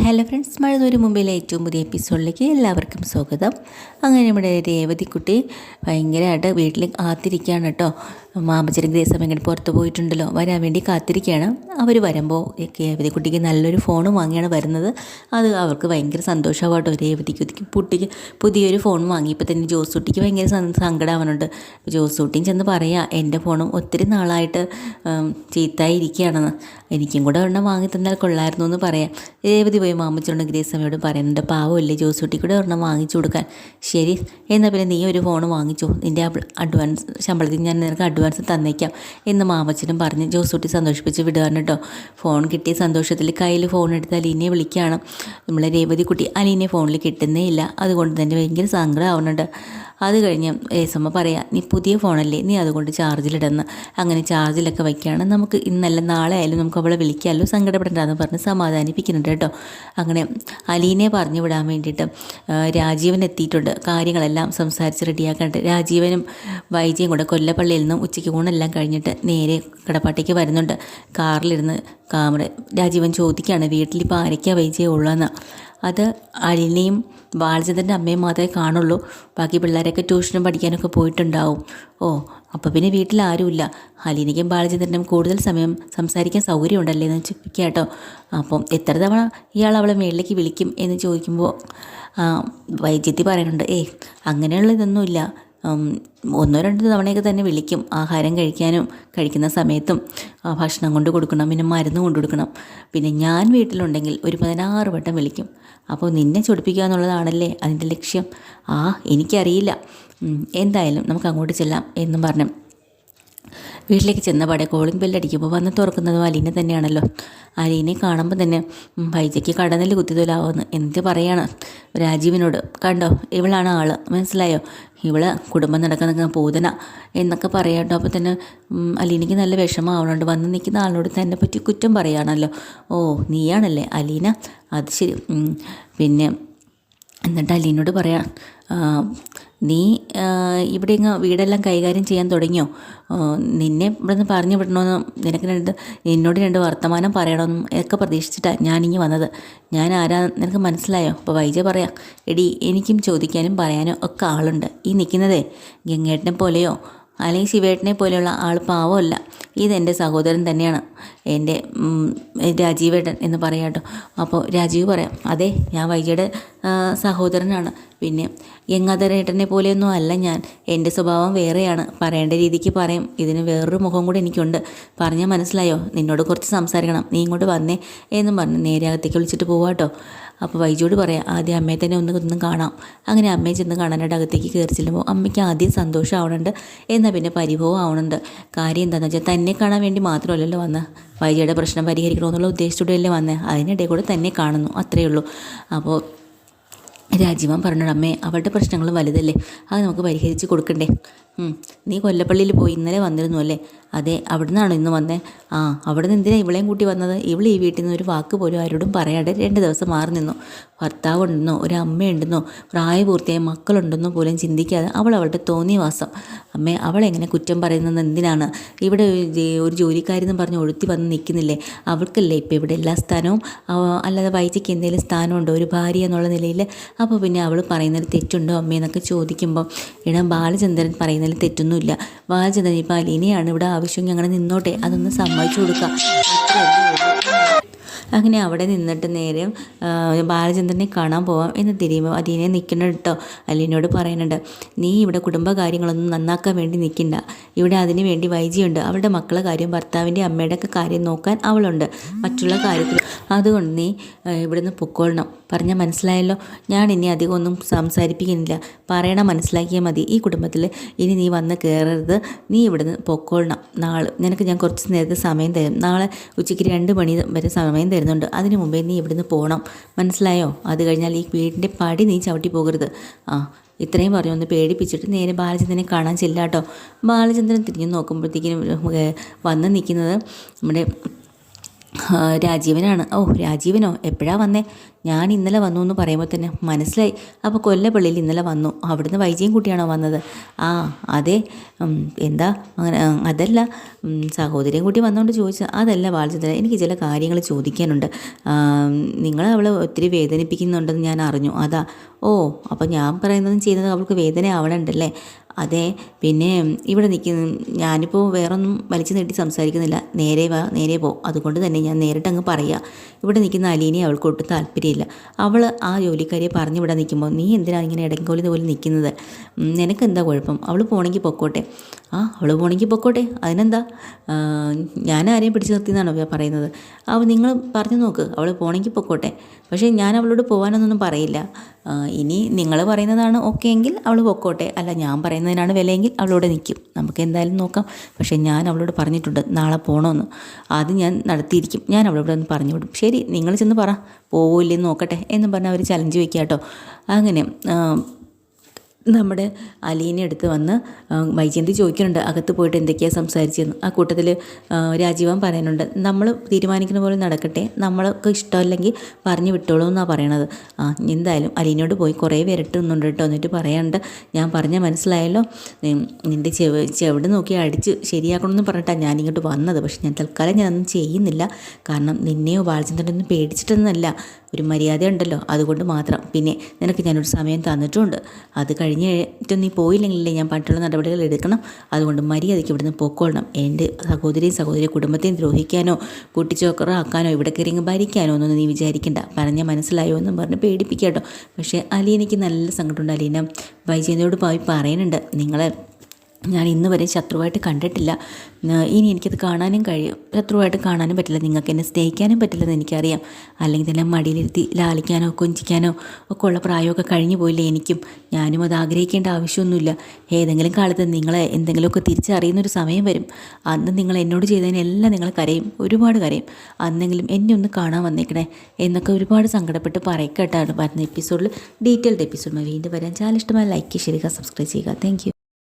Hello friends, മഴതൊരു മുമ്പിലെ ഏറ്റവും പുതിയ എപ്പിസോഡിലേക്ക് എല്ലാവർക്കും സ്വാഗതം. അങ്ങനെ നമ്മുടെ രേവതിക്കുട്ടി ഭയങ്കരമായിട്ട് വീട്ടിൽ കാത്തിരിക്കുകയാണ് കേട്ടോ. മാമച്ചനും ഗ്രേസും എങ്ങനെ പുറത്ത് പോയിട്ടുണ്ടല്ലോ, വരാൻ വേണ്ടി കാത്തിരിക്കുകയാണ്. അവർ വരുമ്പോൾ രേവതിക്കുട്ടിക്ക് നല്ലൊരു ഫോൺ വാങ്ങിയാണ് വരുന്നത്. അത് അവർക്ക് ഭയങ്കര സന്തോഷമാവും കേട്ടോ. രേവതിക്കുട്ടിക്ക് പുതിയൊരു ഫോൺ വാങ്ങിയപ്പോൾ തന്നെ ജോസൂട്ടിക്ക് ഭയങ്കര സങ്കടമാവുന്നുണ്ട്. ജോസൂട്ടിയും ചെന്ന് പറയാം, എൻ്റെ ഫോണും ഒത്തിരി നാളായിട്ട് ചീത്തായിരിക്കുകയാണെന്ന്, എനിക്കും കൂടെ ഒരെണ്ണം വാങ്ങി തന്നാൽ കൊള്ളായിരുന്നു എന്ന് പറയാം. രേവതി പോയി മാമച്ചനോടും ഗ്രേസമ്മയോടും പറയുന്നുണ്ട്, പാവമല്ലേ ജോസൂട്ടി കൂടെ ഒരെണ്ണം വാങ്ങിച്ചു കൊടുക്കാൻ. ശരി, എന്നാൽ പിന്നെ നീ ഒരു ഫോൺ വാങ്ങിച്ചോ, നിൻ്റെ അഡ്വാൻസ് ശമ്പളത്തിൽ ഞാൻ നിനക്ക് അഡ്വാൻസ് തന്നേക്കാം എന്ന് മാമച്ചനും പറഞ്ഞ് ജോസൂട്ടി സന്തോഷിപ്പിച്ച് വിടുകയാണ് കേട്ടോ. ഫോൺ കിട്ടിയ സന്തോഷത്തിൽ കയ്യിൽ ഫോൺ എടുത്ത് അലീനെ വിളിക്കുകയാണ്. നമ്മളെ രേവതി കുട്ടി അലീനെ ഫോണിൽ കിട്ടുന്നേ ഇല്ല. അതുകൊണ്ട് തന്നെ ഭയങ്കര സങ്കടമാവുന്നുണ്ട്. അത് കഴിഞ്ഞ് ഏസമ്മ പറയാം, നീ പുതിയ ഫോണല്ലേ, നീ അതുകൊണ്ട് ചാർജിലിടുന്ന. അങ്ങനെ ചാർജിലൊക്കെ വയ്ക്കുകയാണ്. നമുക്ക് ഇന്നല്ല നാളെ ആയാലും നമുക്ക് അവളെ വിളിക്കാമല്ലോ, സങ്കടപ്പെടണ്ടെന്ന് പറഞ്ഞ് സമാധാനിപ്പിക്കുന്നുണ്ട് കേട്ടോ. അങ്ങനെ അലീനെ പറഞ്ഞു വിടാൻ വേണ്ടിയിട്ട് രാജീവൻ എത്തിയിട്ടുണ്ട്. കാര്യങ്ങളെല്ലാം സംസാരിച്ച് റെഡിയാക്കാണ്ട് രാജീവനും വൈജയും കൂടെ കൊല്ലപ്പള്ളിയിൽ നിന്നും ഉച്ചയ്ക്ക് ഊണെല്ലാം കഴിഞ്ഞിട്ട് നേരെ കടപ്പാട്ടേക്ക് വരുന്നുണ്ട്. കാറിലിരുന്ന് രാജീവൻ ചോദിക്കുകയാണ്, വീട്ടിലിപ്പോൾ ആരൊക്കെയാണ് വൈജയെ ഉള്ളതെന്ന്. അത് അലീനയും ബാലചന്ദ്രൻ്റെ അമ്മയും മാത്രമേ കാണുള്ളൂ, ബാക്കി പിള്ളേരൊക്കെ ട്യൂഷനും പഠിക്കാനൊക്കെ പോയിട്ടുണ്ടാവും. ഓ, അപ്പോൾ പിന്നെ വീട്ടിൽ ആരുമില്ല. അലീനയ്ക്കും ബാലചന്ദ്രനും കൂടുതൽ സമയം സംസാരിക്കാൻ സൗകര്യമുണ്ടല്ലേ എന്ന് ചോദിക്കുക കേട്ടോ. അപ്പം എത്ര തവണ ഇയാൾ അവളെ മേളിലേക്ക് വിളിക്കും എന്ന് ചോദിക്കുമ്പോൾ വൈദ്യത്തി പറയുന്നുണ്ട്, അങ്ങനെയുള്ള ഇതൊന്നുമില്ല, ഒന്നോ രണ്ടോ തവണയൊക്കെ തന്നെ വിളിക്കും. ആഹാരം കഴിക്കാനും കഴിക്കുന്ന സമയത്തും ഭക്ഷണം കൊണ്ട് കൊടുക്കണം, പിന്നെ മരുന്ന് കൊണ്ടു കൊടുക്കണം. പിന്നെ ഞാൻ വീട്ടിലുണ്ടെങ്കിൽ ഒരു 16 വട്ടം വിളിക്കും. അപ്പോൾ നിന്നെ ചൊടിപ്പിക്കുക എന്നുള്ളതാണല്ലേ അതിൻ്റെ ലക്ഷ്യം? എനിക്കറിയില്ല, എന്തായാലും നമുക്ക് അങ്ങോട്ട് ചെല്ലാം എന്നും പറഞ്ഞു വീട്ടിലേക്ക് ചെന്നപാടെ കോളിംഗ് ബെല്ലടിക്കുമ്പോൾ വന്ന് തുറക്കുന്നതും അലീന തന്നെയാണല്ലോ. അലീനെ കാണുമ്പോൾ തന്നെ വൈജയ്ക്ക് കടന്നൽ കുത്തിതൊലാവുമെന്ന് എന്ത് പറയാണ് രാജീവിനോട്. കണ്ടോ, ഇവളാണ് ആള്, മനസ്സിലായോ, ഇവള് കുടുംബം നടക്കുന്ന പൂതന എന്നൊക്കെ പറയാട്ടോ. അപ്പോൾ തന്നെ അലീനയ്ക്ക് നല്ല വിഷമമാവണുണ്ട്. വന്ന് നിൽക്കുന്ന ആളിനോട് തന്നെ പറ്റി കുറ്റം പറയുകയാണല്ലോ. ഓ, നീയാണല്ലേ അലീന, അത് ശരി. പിന്നെ എന്നിട്ട് അലീനോട് പറയാം, നീ ഇവിടെ വീടെല്ലാം കൈകാര്യം ചെയ്യാൻ തുടങ്ങിയോ? നിന്നെ ഇവിടെ നിന്ന് പറഞ്ഞു വിടണമെന്ന് നിന്നോട് രണ്ട് വർത്തമാനം പറയണമെന്നും ഒക്കെ പ്രതീക്ഷിച്ചിട്ടാണ് ഞാനിങ്ങി വന്നത്. ഞാൻ ആരാ നിനക്ക് മനസ്സിലായോ? അപ്പോൾ വൈജ പറയാം, എടി എനിക്കും ചോദിക്കാനും പറയാനും ഒക്കെ ആളുണ്ട്. ഈ നിൽക്കുന്നതേ ഗംഗേട്ടനെ പോലെയോ അല്ലെങ്കിൽ ശിവേട്ടനെ പോലെയുള്ള ആൾ പാവമല്ല, ഇതെൻ്റെ സഹോദരൻ തന്നെയാണ്, എൻ്റെ രാജീവേട്ടൻ എന്ന് പറയാം കേട്ടോ. അപ്പോൾ രാജീവ് പറയാം, അതെ, ഞാൻ വൈജയുടെ സഹോദരനാണ്. പിന്നെ ഗംഗാധരേട്ടനെ പോലെയൊന്നും അല്ല ഞാൻ, എൻ്റെ സ്വഭാവം വേറെയാണ്, പറയേണ്ട രീതിക്ക് പറയും. ഇതിന് വേറൊരു മുഖം കൂടെ എനിക്കുണ്ട്, പറഞ്ഞാൽ മനസ്സിലായോ? നിന്നോട് കുറച്ച് സംസാരിക്കണം, നീ ഇങ്ങോട്ട് വന്നേ എന്നും പറഞ്ഞ് നേരെ അകത്തേക്ക് വിളിച്ചിട്ട് പോവാട്ടോ. അപ്പോൾ വൈജോട് പറയാം, ആദ്യം അമ്മയെ തന്നെ ഒന്നും കാണാം. അങ്ങനെ അമ്മയെ ചെന്ന് കാണാനായിട്ട് അകത്തേക്ക് കയറി ചെല്ലുമ്പോൾ അമ്മയ്ക്ക് ആദ്യം സന്തോഷമാവണുണ്ട്, എന്നാൽ പിന്നെ പരിഭവം ആവണുണ്ട്. കാര്യം എന്താണെന്ന് വെച്ചാൽ തന്നെ കാണാൻ വേണ്ടി മാത്രമല്ലല്ലോ വന്ന്, വൈജയുടെ പ്രശ്നം പരിഹരിക്കണമെന്നുള്ള ഉദ്ദേശത്തോടെയല്ലേ വന്നേ, അതിനിടെ കൂടെ തന്നെ കാണുന്നു, അത്രയേ ഉള്ളൂ. അപ്പോൾ രാജീവൻ പറഞ്ഞോട്, അമ്മേ അവളുടെ പ്രശ്നങ്ങൾ വലുതല്ലേ, അത് നമുക്ക് പരിഹരിച്ച് കൊടുക്കണ്ടേ. നീ കൊല്ലപ്പള്ളിയിൽ പോയി ഇന്നലെ വന്നിരുന്നു അല്ലേ? അതെ, അവിടെ നിന്നാണോ ഇന്ന് വന്നേ? അവിടെ നിന്ന് എന്തിനാണ് ഇവളെയും കൂട്ടി വന്നത്? ഇവൾ ഈ വീട്ടിൽ നിന്ന് ഒരു വാക്ക് പോലും ആരോടും പറയാതെ 2 ദിവസം മാറി നിന്നു. ഭർത്താവുണ്ടെന്നോ ഒരു അമ്മയുണ്ടെന്നോ പ്രായപൂർത്തിയായ മക്കളുണ്ടെന്നോ പോലും ചിന്തിക്കാതെ അവളുടെ തോന്നിയവാസം. അമ്മേ, അവളെങ്ങനെ കുറ്റം പറയുന്നത് എന്തിനാണ്? ഇവിടെ ഒരു ജോലിക്കാരെന്ന് പറഞ്ഞ് ഒഴുത്തി വന്ന് നിൽക്കുന്നില്ലേ? അവൾക്കല്ലേ ഇപ്പോൾ ഇവിടെ എല്ലാ സ്ഥാനവും, അല്ലാതെ വൈജയ്ക്ക് എന്തെങ്കിലും സ്ഥാനമുണ്ടോ ഒരു ഭാര്യ എന്നുള്ള നിലയിൽ? അപ്പോൾ പിന്നെ അവൾ പറയുന്നതിൽ തെറ്റുണ്ടോ അമ്മയെന്നൊക്കെ ചോദിക്കുമ്പോൾ ബാലചന്ദ്രൻ പറയുന്നതിൽ തെറ്റൊന്നുമില്ല. ബാലചന്ദ്രൻ ഇപ്പോൾ അലീനയാണ് ഇവിടെ ആവശ്യം, അങ്ങനെ നിന്നോട്ടെ, അതൊന്ന് സമ്മതിച്ചു കൊടുക്കാം. അങ്ങനെ അവിടെ നിന്നിട്ട് നേരെ ബാലചന്ദ്രനെ കാണാൻ പോവാം എന്ന് തിരിയുമ്പോൾ അലീനെ നിൽക്കുന്നുണ്ട് കേട്ടോ. അലീനോട് പറയുന്നുണ്ട്, നീ ഇവിടെ കുടുംബകാര്യങ്ങളൊന്നും നന്നാക്കാൻ വേണ്ടി നിൽക്കണ്ട, ഇവിടെ അതിന് വേണ്ടി വൈജിയുണ്ട്, അവളുടെ മക്കളുടെ കാര്യം ഭർത്താവിൻ്റെ അമ്മയുടെ ഒക്കെ കാര്യം നോക്കാൻ അവളുണ്ട്, മറ്റുള്ള കാര്യത്തിൽ അതുകൊണ്ട് നീ ഇവിടുന്ന് പൊക്കോളണം. പറഞ്ഞാൽ മനസ്സിലായല്ലോ? ഞാൻ ഇനി അധികം ഒന്നും സംസാരിപ്പിക്കുന്നില്ല, പറയണം, മനസ്സിലാക്കിയാൽ മതി. ഈ കുടുംബത്തിൽ ഇനി നീ വന്ന് കയറരുത്, നീ ഇവിടുന്ന് പൊക്കോളണം. നാളെ നിനക്ക് ഞാൻ കുറച്ച് നേരത്തെ സമയം തരും, നാളെ ഉച്ചയ്ക്ക് 2 മണി വരെ സമയം തരുന്നുണ്ട്, അതിന് മുമ്പേ നീ ഇവിടുന്ന് പോകണം, മനസ്സിലായോ? അത് കഴിഞ്ഞാൽ ഈ വീടിൻ്റെ പടി നീ ചവിട്ടി പോകരുത്. ഇത്രയും പറഞ്ഞു ഒന്ന് പേടിപ്പിച്ചിട്ട് നേരെ ബാലചന്ദ്രനെ കാണാൻ ചെല്ലാട്ടോ. ബാലചന്ദ്രൻ തിരിഞ്ഞു നോക്കുമ്പോഴത്തേക്കിനും വന്ന് നിൽക്കുന്നത് നമ്മുടെ രാജീവനാണ്. ഓ രാജീവനോ എപ്പോഴാണ് വന്നേ? ഞാൻ ഇന്നലെ വന്നു എന്ന് പറയുമ്പോൾ തന്നെ മനസ്സിലായി. അപ്പോൾ കൊല്ലപ്പള്ളിയിൽ ഇന്നലെ വന്നു. അവിടുന്ന് വൈജയും കുട്ടിയാണോ വന്നത്? ആ അതെ. എന്താ അങ്ങനെ? അതല്ല, സഹോദരിയും കൂട്ടി വന്നുകൊണ്ട് ചോദിച്ചത്. അതല്ല ബാലചന്ദ്രൻ, എനിക്ക് ചില കാര്യങ്ങൾ ചോദിക്കാനുണ്ട്. നിങ്ങൾ അവളെ ഒത്തിരി വേദനിപ്പിക്കുന്നുണ്ടെന്ന് ഞാൻ അറിഞ്ഞു, അതാ. ഓ അപ്പോൾ ഞാൻ പറയുന്നതും ചെയ്യുന്നതും അവൾക്ക് വേദന ആവണുണ്ടല്ലേ? അതെ. പിന്നെ ഇവിടെ നിൽക്കുന്ന ഞാനിപ്പോൾ വേറൊന്നും വലിച്ചു നീട്ടി സംസാരിക്കുന്നില്ല. നേരെ വാ നേരെ പോ. അതുകൊണ്ട് തന്നെ ഞാൻ നേരിട്ടങ്ങ് പറയുക. ഇവിടെ നിൽക്കുന്ന അലീനെ അവൾക്ക് ഒട്ടും താല്പര്യമില്ല. അവൾ ആ ജോലിക്കാരിയെ പറഞ്ഞ് ഇവിടെ നിൽക്കുമ്പോൾ നീ എന്തിനാണ് ഇങ്ങനെ ഇടങ്കോലി പോലെ നിൽക്കുന്നത്? നിനക്കെന്താ കുഴപ്പം? അവൾ പോണെങ്കിൽ പൊക്കോട്ടെ. അവൾ പോണെങ്കിൽ പൊക്കോട്ടെ, അതിനെന്താ? ഞാൻ ആരെയും പിടിച്ചു നിർത്തിയെന്നാണോ പറയുന്നത്? നിങ്ങൾ പറഞ്ഞു നോക്ക്, അവൾ പോണെങ്കിൽ പൊക്കോട്ടെ. പക്ഷേ ഞാൻ അവളോട് പോകാനൊന്നും പറയില്ല. ഇനി നിങ്ങൾ പറയുന്നതാണ് ഓക്കെ എങ്കിൽ അവൾ പൊക്കോട്ടെ, അല്ല ഞാൻ പറയുന്നതിനാണ് വിലയെങ്കിൽ അവളോട് നിൽക്കും. നമുക്ക് എന്തായാലും നോക്കാം. പക്ഷേ ഞാൻ അവളോട് പറഞ്ഞിട്ടുണ്ട് നാളെ പോകണമെന്ന്. അത് ഞാൻ നടത്തിയിരിക്കും. ഞാൻ അവളോട് ഒന്ന് പറഞ്ഞു വിടും. ശരി, നിങ്ങൾ ചെന്ന് പറ, പോവില്ലെന്ന് നോക്കട്ടെ എന്ന് പറഞ്ഞാൽ അവർ ചലഞ്ച് വയ്ക്കുക കേട്ടോ. അങ്ങനെ നമ്മുടെ അലീനെ അടുത്ത് വന്ന് വൈജയന്തി ചോദിക്കുന്നുണ്ട് അകത്ത് പോയിട്ട് എന്തൊക്കെയാണ് സംസാരിച്ചതെന്ന്. ആ കൂട്ടത്തിൽ രാജീവൻ പറയുന്നുണ്ട്, നമ്മൾ തീരുമാനിക്കുന്ന പോലെ നടക്കട്ടെ, നമ്മൾക്ക് ഇഷ്ടമല്ലെങ്കിൽ പറഞ്ഞു വിട്ടോളൂ എന്നാണ് പറയണത്. എന്തായാലും അലീനോട് പോയി കുറേ വിരട്ടുന്നുണ്ട് കേട്ടോ. എന്നിട്ട് പറയാണ്ട്, ഞാൻ പറഞ്ഞാൽ മനസ്സിലായല്ലോ, നിൻ്റെ ചെവിട് നോക്കി അടിച്ച് ശരിയാക്കണമെന്ന് പറഞ്ഞിട്ടാണ് ഞാനിങ്ങോട്ട് വന്നത്. പക്ഷെ ഞാൻ തൽക്കാലം ഞാനൊന്നും ചെയ്യുന്നില്ല. കാരണം നിന്നെയോ ബാലചന്ദ്രനൊന്നും പേടിച്ചിട്ടൊന്നുമല്ല, ഒരു മര്യാദ ഉണ്ടല്ലോ അതുകൊണ്ട് മാത്രം. പിന്നെ നിനക്ക് ഞാനൊരു സമയം തന്നിട്ടുണ്ട്. അത് കഴിഞ്ഞിട്ട് നീ പോയില്ലെങ്കിലേ ഞാൻ മറ്റുള്ള നടപടികൾ എടുക്കണം. അതുകൊണ്ട് മര്യാദയ്ക്ക് ഇവിടുന്ന് പൊക്കോളണം. എൻ്റെ സഹോദരി കുടുംബത്തെയും ദ്രോഹിക്കാനോ കുട്ടിച്ചോക്കറാക്കാനോ ഇവിടെ കയറി ഭരിക്കാനോ ഒന്നും നീ വിചാരിക്കണ്ട. പറഞ്ഞാൽ മനസ്സിലായോ എന്നും പറഞ്ഞ് പേടിപ്പിക്കുക കേട്ടോ. പക്ഷേ അലീനയ്ക്ക് നല്ല സങ്കടമുണ്ട്. അലീന വൈജയന്തിയോട് പോയി പറയുന്നുണ്ട്, നിങ്ങളെ ഞാൻ ഇന്ന് വരെ ശത്രുവായിട്ട് കണ്ടിട്ടില്ല. ഇനി എനിക്കത് കാണാനും കഴിയും. ശത്രുവായിട്ട് കാണാനും പറ്റില്ല, നിങ്ങൾക്ക് എന്നെ സ്നേഹിക്കാനും പറ്റില്ലെന്ന് എനിക്കറിയാം. അല്ലെങ്കിൽ തന്നെ മടിയിലിരുത്തി ലാളിക്കാനോ കൊഞ്ചിക്കാനോ ഒക്കെ ഉള്ള പ്രായമൊക്കെ കഴിഞ്ഞു പോയില്ലേ എനിക്കും. ഞാനും അത് ആഗ്രഹിക്കേണ്ട ആവശ്യമൊന്നുമില്ല. ഏതെങ്കിലും കാലത്ത് നിങ്ങളെ എന്തെങ്കിലുമൊക്കെ തിരിച്ചറിയുന്നൊരു സമയം വരും. അന്ന് നിങ്ങൾ എന്നോട് ചെയ്തതിനെല്ലാം നിങ്ങൾ കരയും, ഒരുപാട് കരയും. അന്നെങ്കിലും എന്നെ ഒന്ന് കാണാൻ വന്നേക്കണേ എന്നൊക്കെ ഒരുപാട് സങ്കടപ്പെട്ട് പറയക്കേട്ടാണ്. വരുന്ന എപ്പിസോഡിൽ ഡീറ്റെയിൽഡ് എപ്പിസോഡ് വീണ്ടും വരാൻ. ചാനൽ ഇഷ്ടമായി ലൈക്ക് ചെയ്യുക, സബ്സ്ക്രൈബ് ചെയ്യുക. Thank you.